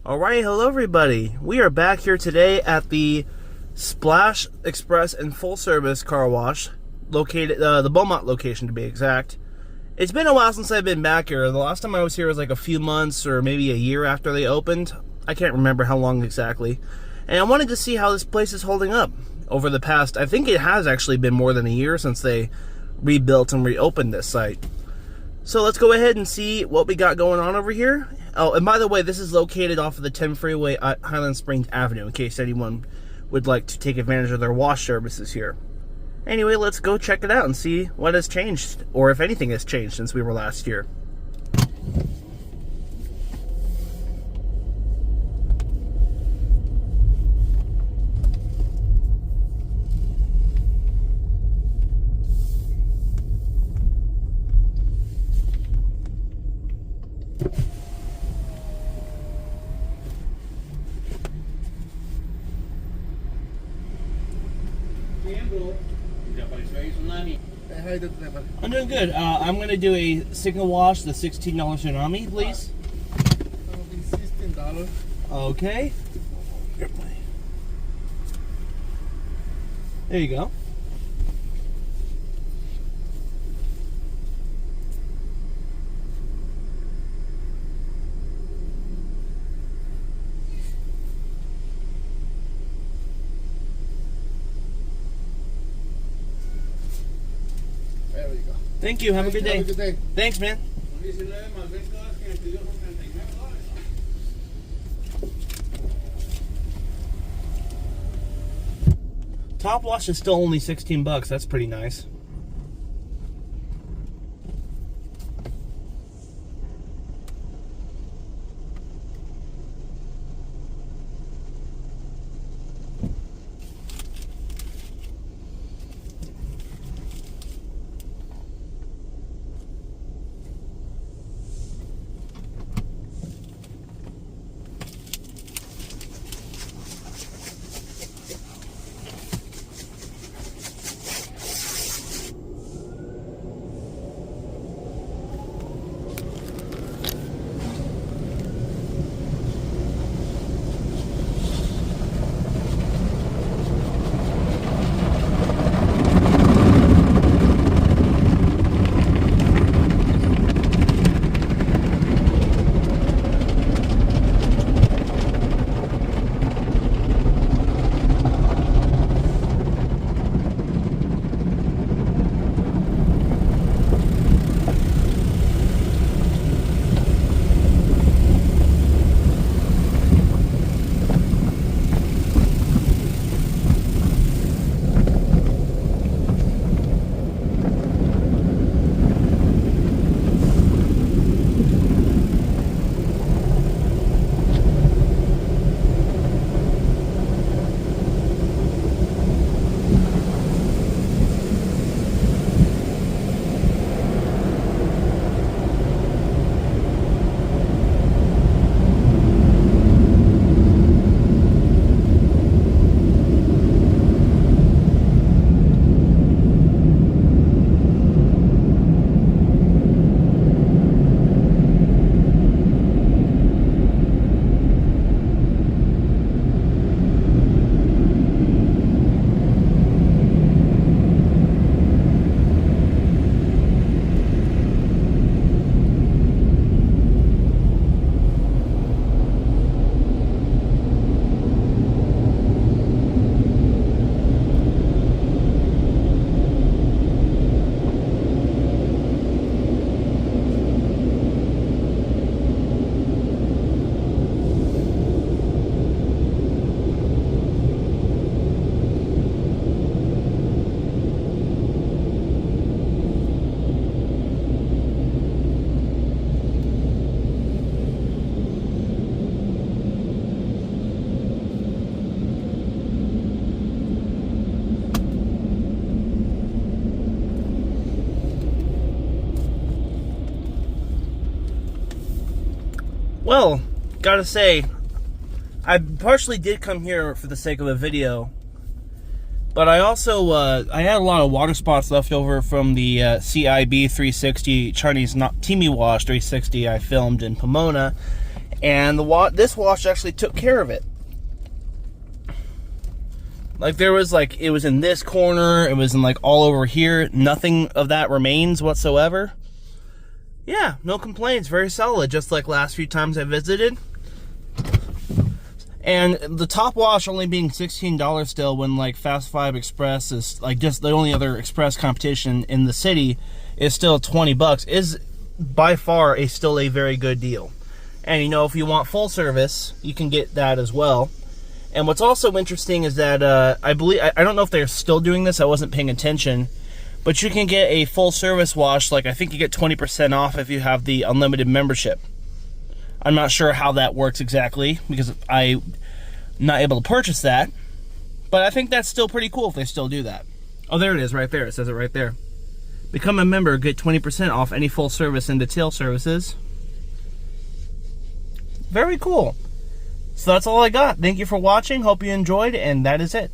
Alright, hello everybody. We are back here today at the Splash Express and Full Service Car Wash, located the Beaumont location to be exact. It's been a while since I've been back here. The last time I was here was like a few months or maybe a year after they opened. I can't remember how long exactly. And I wanted to see how this place is holding up over the past, I think it has actually been more than a year since they rebuilt and reopened this site. So let's go ahead and see what we got going on over here. Oh, and by the way, this is located off of the 10 freeway at Highland Springs Avenue, in case anyone would like to take advantage of their wash services here. Anyway, let's go check it out and see what has changed, or if anything has changed since we were last here. I'm doing good. I'm going to do a signal wash, the $16 tsunami, please. That'll be $16. Okay. There you go. There we go. Thank you. Have a good day. Have a good day. Thanks, man. Top wash is still only 16 bucks. That's pretty nice. Well, gotta say, I partially did come here for the sake of a video, but I also, I had a lot of water spots left over from the CIB 360 Chinese Timi Wash 360 I filmed in Pomona, And this wash actually took care of it. Like there was like, it was in this corner, it was in like all over here, nothing of that remains whatsoever. Yeah, no complaints, very solid, just like last few times I visited. And the top wash only being $16 still, when like Fast 5 Express is like just the only other express competition in the city is still 20 bucks, is by far still a very good deal. And you know, if you want full service, you can get that as well. And what's also interesting is that I don't know if they're still doing this, I wasn't paying attention, but you can get a full service wash, like I think you get 20% off if you have the unlimited membership. I'm not sure how that works exactly, because I'm not able to purchase that, but I think that's still pretty cool if they still do that. Oh, there it is right there, it says it right there. Become a member, get 20% off any full service and detail services. Very cool. So that's all I got. Thank you for watching. Hope you enjoyed, and that is it.